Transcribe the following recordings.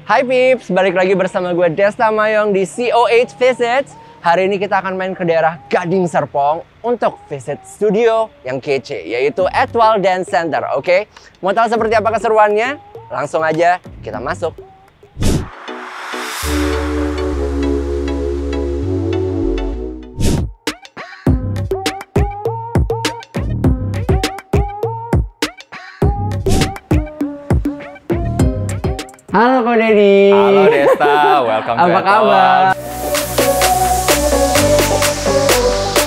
Hai Pips, balik lagi bersama gue Desta Mayong di COH Visits. Hari ini kita akan main ke daerah Gading Serpong untuk visit studio yang kece, yaitu Etwal Dance Center, oke? Mau tahu seperti apa keseruannya? Langsung aja kita masuk. Halo Ko Deddy. Halo Desta, welcome to Apa kabar?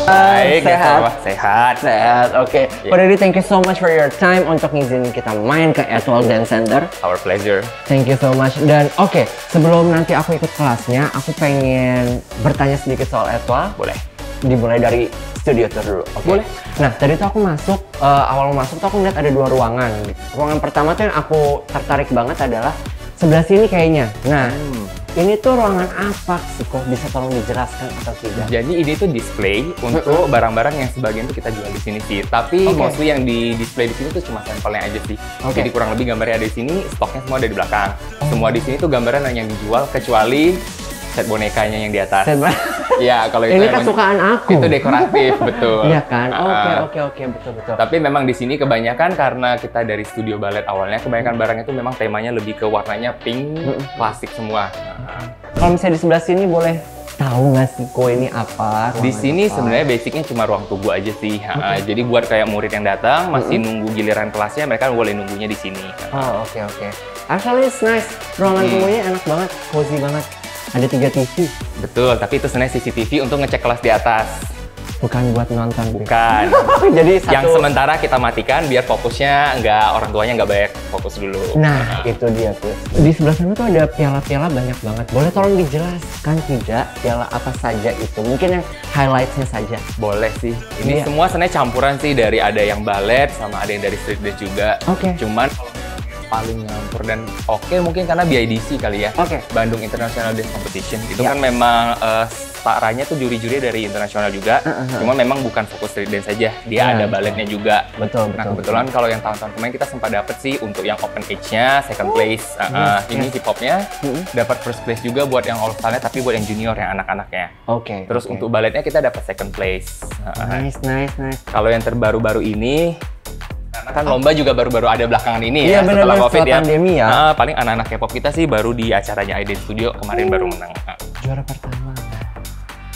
Baik, sehat? Sehat. Sehat, oke. Ko Deddy, thank you so much for your time untuk ngizinin kita main ke Etwal Dance Center. Our pleasure. Thank you so much. Dan oke, sebelum nanti aku ikut kelasnya, aku pengen bertanya sedikit soal Etwal. Boleh. Dimulai dari studio tour dulu, oke? Boleh. Nah, tadi tuh aku masuk, awal masuk tuh aku ngeliat ada dua ruangan. Ruangan pertama tuh yang aku tertarik banget adalah sebelah sini kayaknya. Nah, ini tuh ruangan apa sih? Kok bisa tolong dijelaskan atau tidak? Jadi ini tuh display untuk barang-barang yang sebagian tuh kita jual di sini sih. Tapi mostly yang di display di sini tuh cuma sampelnya aja sih. Jadi kurang lebih gambarnya ada di sini, stoknya semua ada di belakang. Semua di sini tuh gambaran yang dijual kecuali set bonekanya yang di atas. Ya, kalau itu ini kesukaan aku. Itu dekoratif, betul. Iya kan? Oke, betul. Tapi memang di sini kebanyakan karena kita dari studio balet awalnya, kebanyakan barangnya itu memang temanya lebih ke warnanya pink, klasik semua. Kalau misalnya di sebelah sini boleh tahu nggak sih Ko ini apa? Di sini sebenarnya basicnya cuma ruang tunggu aja sih. Jadi buat kayak murid yang datang masih nunggu giliran kelasnya, mereka boleh nunggunya di sini. Oh, oke. Actually it's nice. Ruangan tunggunya enak banget, cozy banget. Ada 3 TV. Betul, tapi itu sebenarnya CCTV untuk ngecek kelas di atas. Bukan buat nonton. Bukan. Jadi satu... Yang sementara kita matikan biar fokusnya orang tuanya nggak banyak fokus dulu. Nah, itu dia tuh. Di sebelah sana tuh ada piala-piala banyak banget. Boleh tolong dijelaskan tidak piala apa saja itu? Mungkin yang highlightsnya saja. Boleh sih. Ini semua sebenarnya campuran sih, dari ada yang ballet sama ada yang dari street dance juga. Cuman paling nyampur dan mungkin karena BIDC kali ya. Bandung International Dance Competition itu kan memang staranya tuh juri-juri dari internasional juga. Cuma memang bukan fokus street dance saja, dia ada balletnya juga. Betul. Nah, kebetulan kalau yang tahun-tahun kemarin kita sempat dapet sih untuk yang open age-nya second place. Ini hip hop-nya dapat first place juga buat yang all star-nya, tapi buat yang junior yang anak-anaknya. Terus untuk balletnya kita dapat second place. Nice. Kalau yang terbaru-baru ini karena kan lomba juga baru-baru ada belakangan ini ya, setelah COVID ya. Pandemi ya. Paling anak-anak K-pop kita sih baru di acaranya ID Studio kemarin baru menang. Juara pertama.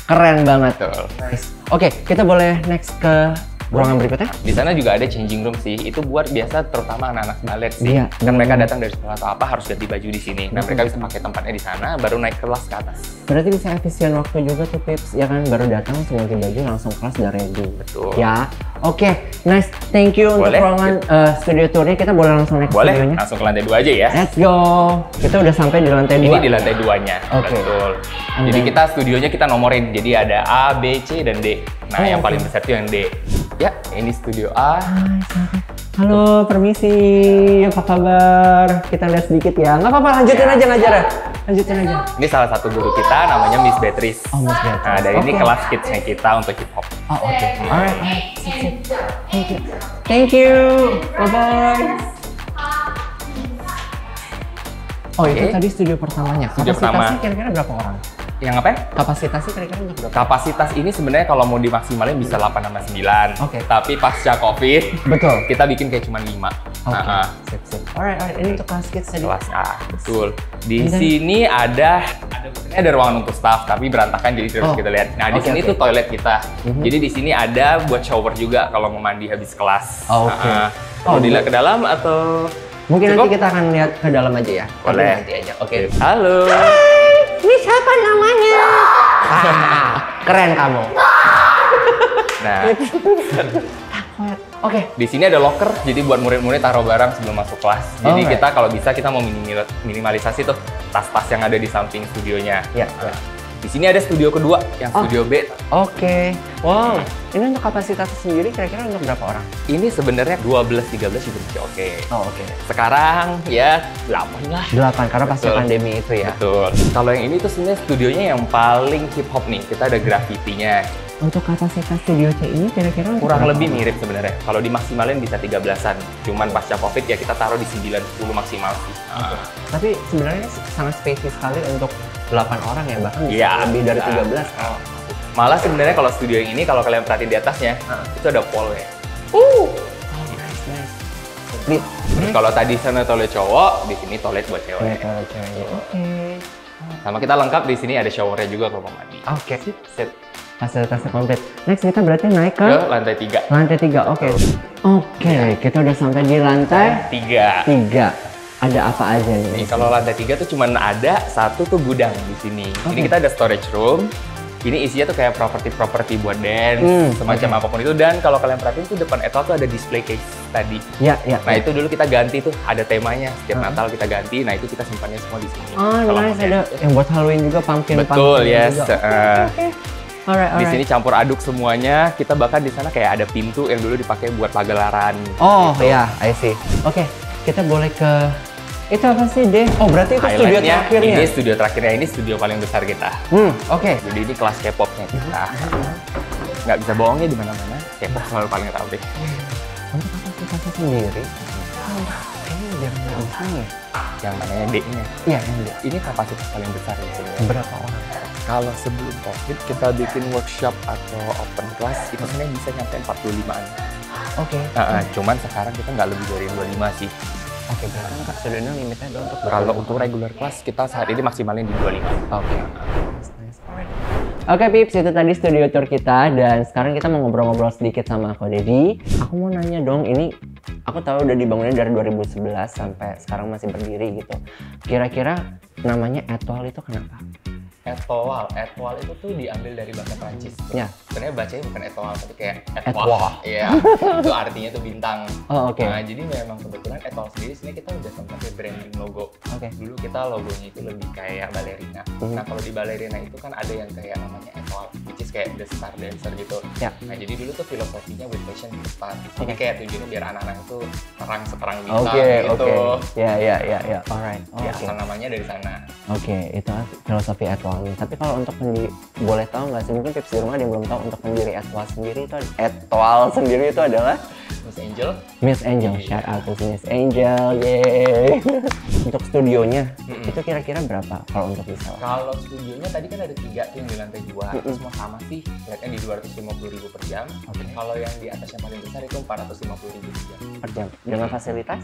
Keren banget. Nice. Oke, kita boleh next ke ruangan berikutnya? Di sana juga ada changing room sih. Itu buat biasa terutama anak-anak balet sih. Dan mereka datang dari sekolah atau apa harus ganti baju di sini. Nah, mereka bisa pakai tempatnya di sana baru naik kelas ke atas. Berarti bisa efisien waktu juga tuh Pips, ya kan? Baru datang langsung ganti baju, langsung kelas udah ready. Betul. Ya. Oke, nice. Thank you untuk ruangan studio tournya. Kita boleh langsung naik studionya? Boleh, langsung ke lantai 2 aja ya. Let's go. Kita udah sampai di lantai 2. Ini di lantai 2-nya. Betul. Jadi kita studionya kita nomorin. Jadi ada A, B, C, dan D. Nah, yang paling besar itu yang D. Ya, ini studio A. Halo, permisi. Apa kabar? Kita lihat sedikit ya. Nggak apa-apa, lanjutin aja ngajarnya. Lanjutin aja. Ini salah satu guru kita, namanya Miss Beatrice. Miss Beatrice. Nah, dari ini kelas kids-nya kita untuk hip hop. Alright. Thank you. Bye-bye. Itu tadi studio pertamanya. Kapasitasnya kira-kira berapa orang? Yang apa ya? Kapasitasnya kira-kira untuk berapa? Kapasitas ini sebenarnya kalau mau dimaksimalin bisa 8 sama 9. Tapi pasca COVID, kita bikin kayak cuma 5. Sip. Alright. Ini untuk kelas kids tadi. Kelas A, betul. Di sini ada ruangan untuk staff, tapi berantakan jadi terus kita lihat. Nah, di sini tuh toilet kita. Jadi di sini ada buat shower juga kalau mau mandi habis kelas. Mau dilihat ke dalam atau mungkin nanti kita akan lihat ke dalam aja ya. Boleh. Nanti aja. Halo. Ini siapa namanya? Keren kamu. Nah. Di sini ada locker, jadi buat murid-murid taruh barang sebelum masuk kelas. Jadi kita kalau bisa kita mau minimalisasi tuh tas-tas yang ada di samping studionya. Di sini ada studio kedua, yang studio B. Oke. Wow. Ini untuk kapasitas sendiri kira-kira untuk berapa orang? Ini sebenarnya 12-13 juga masih oke. Oh, oke. Sekarang ya 8 lah. 8 karena pasca pandemi itu ya. Betul. Kalau yang ini tuh sebenarnya studionya yang paling hip hop nih. Kita ada graffiti-nya. Untuk kapasitas studio C ini kira-kira kurang lebih mirip sebenarnya. Kalau dimaksimalin bisa 13-an. Cuman pasca Covid ya kita taruh di 9-10 maksimal sih. Tapi sebenarnya sangat spesies sekali untuk 8 orang ya, bahkan bisa lebih dari 13. Malah sebenarnya kalau studio yang ini kalau kalian perhatiin di atasnya, itu ada pool ya. Nice. Terus kalau tadi sana toilet cowok, di sini toilet buat cewek. Oke. Sama kita lengkap di sini ada showernya juga kalau mau mandi. Oke, sip. Fasilitasnya komplit. Next kita berarti naik ke lantai 3. Lantai 3, oke. Oke, kita udah sampai di lantai 3. Ada apa aja nih? Kalau lantai 3 tuh cuman ada satu tuh gudang di sini. Ini kita ada storage room. Ini isinya tuh kayak properti buat dance, semacam apapun itu. Dan kalau kalian perhatiin tuh depan Etoile tuh ada display case tadi. Iya. Nah itu dulu kita ganti tuh, ada temanya. Setiap Natal kita ganti, nah itu kita simpannya semua di sini. Oh, nice. Ada yang buat Halloween juga, pumpkin. Betul, yes. Oke. Alright. Di sini campur aduk semuanya. Kita bahkan di sana kayak ada pintu yang dulu dipakai buat pagelaran. Oh ya, I see. Oke, kita boleh ke itu apa sih deh? Oh berarti itu studio terakhirnya? Ini studio terakhirnya, ini studio paling besar kita. Oke. Jadi ini kelas K-popnya kita. Nggak bisa bohongnya di mana-mana. K-pop selalu paling rame. Untuk kapasitasnya sendiri, ini yang mana? Yang mananya D-nya? Iya, yang D. Ini kapasitas paling besar ya. Berapa orang? Kalau sebelum COVID kita bikin workshop atau open class itu sebenarnya bisa nyampe 45-an. Oke. Cuman sekarang kita nggak lebih dari 25 sih. Oke, berarti kan studionya limitnya untuk kalau untuk regular class kita saat ini maksimalin di 25. Oke. Oke, Pips, itu tadi studio tour kita dan sekarang kita mau ngobrol-ngobrol sedikit sama aku Dedi. Aku mau nanya dong, ini aku tahu udah dibangunnya dari 2011 sampai sekarang masih berdiri gitu. Kira-kira namanya Etoile itu kenapa? Etoile itu tuh diambil dari bahasa Prancis. Ya. Sebenarnya bacanya bukan Etoile, tapi kayak Etoile. Iya. Itu artinya tuh bintang. Oh, oke. Nah, jadi memang kebetulan Etoile sendiri sebenarnya kita udah sempat branding logo. Oke. Dulu kita logonya itu lebih kayak balerina. Nah, kalau di balerina itu kan ada yang kayak namanya Etoile, which is kayak the star dancer gitu. Ya. Nah, jadi dulu tuh filosofinya with passion with star. Jadi kayak tujuannya biar anak-anak itu terang seterang bintang gitu. Ya. Alright. Ya, asal namanya dari sana. Oke, itu filosofi Etoile. Tapi kalau untuk boleh tahu nggak sih, mungkin Pips di rumah ada yang belum tahu untuk pendiri Etoile sendiri itu adalah Miss Angel. Shout out to Miss Angel, yeay. Untuk studionya itu kira-kira berapa kalau untuk disewa? Kalau studionya tadi kan ada 3 tuh yang di lantai 2, semua sama sih, rate-nya di 250.000 per jam. Kalau yang di atas yang paling besar itu 450.000 per jam. Dengan fasilitas?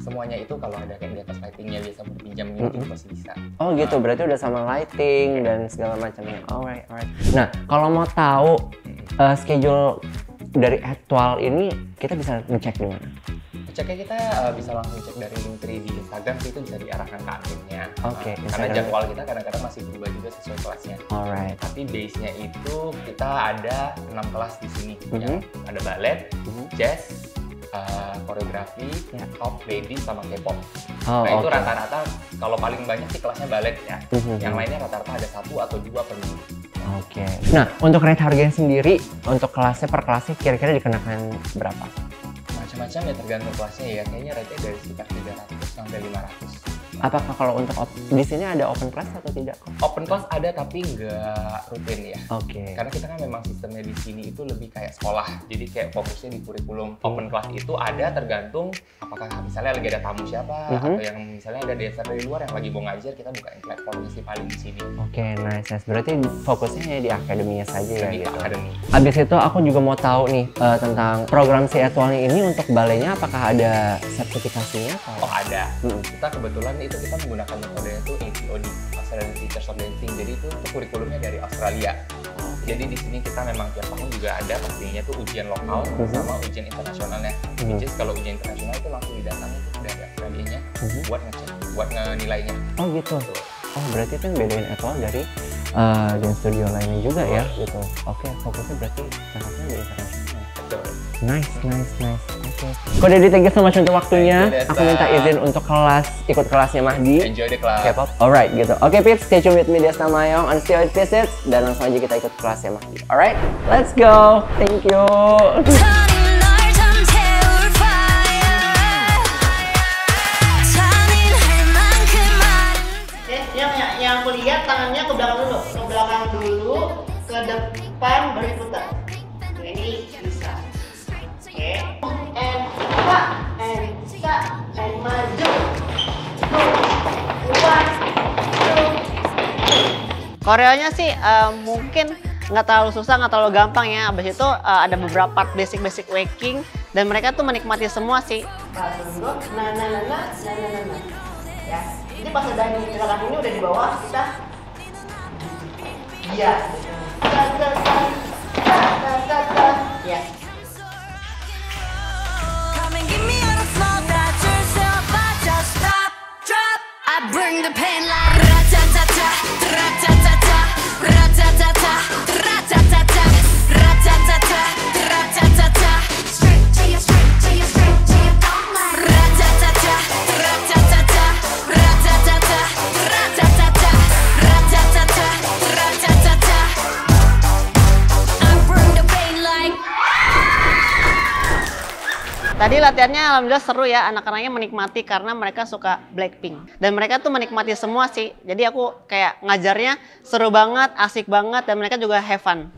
Semuanya itu kalau ada kayak di atas lightingnya biasa pinjam gitu masih bisa. Oh gitu, berarti udah sama lighting dan segala macamnya. Alright. Nah, kalau mau tahu schedule dari Etoile ini, kita bisa ngecek di mana? Ceknya kita bisa langsung cek dari Linktree di Instagram, itu bisa diarahkan ke adminnya. Oke. Karena jadwal kita kadang-kadang masih berubah juga sesuai kelasnya. Alright. Tapi base-nya itu kita ada 6 kelas di sini. Yang ada ballet, jazz, koreografi, pop, lady, sama K-pop. Nah itu rata-rata kalau paling banyak sih kelasnya ballet ya. Yang lainnya rata-rata ada 1 atau 2 per minggu. Oke. Nah untuk rate harganya sendiri, untuk kelasnya per kelasnya kira-kira dikenakan berapa? Macam-macam ya, tergantung kelasnya ya. Kayaknya rate-nya dari sekitar 300 sampai 500. Apakah kalau untuk di sini ada open class atau tidak? Open class ada tapi nggak rutin ya. Oke. Karena kita kan memang sistemnya di sini itu lebih kayak sekolah. Jadi kayak fokusnya di kurikulum. Open class itu ada tergantung apakah misalnya lagi ada tamu siapa atau yang misalnya ada dancer dari luar yang lagi mau ngajar, kita bukain platformnya sih paling di sini. Oke, nice. Berarti fokusnya di akademinya saja ya gitu. Akademi. Abis itu aku juga mau tahu nih tentang program si Etoile ini untuk baletnya, apakah ada sertifikasinya? Oh ada. Kita kebetulan itu kita menggunakan metodenya itu ATOD, Australian Teachers of Dancing. Jadi itu kurikulumnya dari Australia. Jadi di sini kita memang tiap tahun juga ada pastinya tuh ujian lokal sama ujian internasionalnya. Which is kalau ujian internasional itu langsung didatangin tuh dari Australia-nya buat ngecek, buat ngenilainya. Oh gitu. Oh berarti itu yang bedain Etoile dari dance studio lainnya juga ya gitu. Oke, fokusnya berarti sangatnya di internasional. Betul. Nice. Okay. Kok Dedi, thank you so much untuk waktunya. Aku minta izin untuk ikut kelasnya Mahdi. Enjoy the class. K-pop. Alright, gitu. Oke, Pips, stay tuned with me, Desta Mayong on CO8 Visits, dan langsung aja kita ikut kelasnya Mahdi. Alright, let's go. Thank you. Yang aku lihat tangannya ke belakang dulu, ke depan baru putar. Ini bisa. Oke. And maju. Koreonya sih mungkin nggak terlalu susah, nggak terlalu gampang ya. Abis itu ada beberapa part basic waking dan mereka tuh menikmati semua sih. Ya. Jadi pas udah gerakan ini udah di bawah, kita iya. Ya. Bring the pain like ratatata, ratatata, ratatata, ratatata, ratatata, ratatata. Straight to your bone like ratatata, ratatata, ratatata, ratatata, ratatata, ratatata. I bring the pain like. Tadi latihannya alhamdulillah seru ya, anak-anaknya menikmati karena mereka suka Blackpink. Dan mereka tuh menikmati semua sih, jadi aku kayak ngajarnya seru banget, asik banget, dan mereka juga have fun.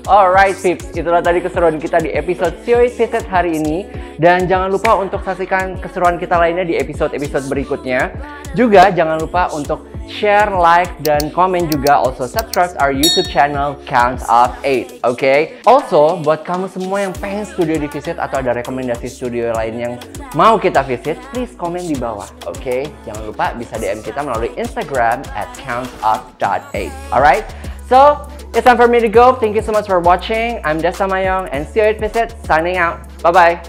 Alright Pips, itulah tadi keseruan kita di episode CO8 Visits hari ini. Dan jangan lupa untuk saksikan keseruan kita lainnya di episode-episode berikutnya. Juga jangan lupa untuk share, like, dan komen juga. Also subscribe our YouTube channel Counts of 8, okay? Also, buat kamu semua yang pengen studio di visit atau ada rekomendasi studio lain yang mau kita visit, please komen di bawah, okay? Jangan lupa bisa DM kita melalui Instagram @countsof.8. Alright? So, it's time for me to go. Thank you so much for watching. I'm Desta Mayong and CO8 Visits signing out. Bye-bye.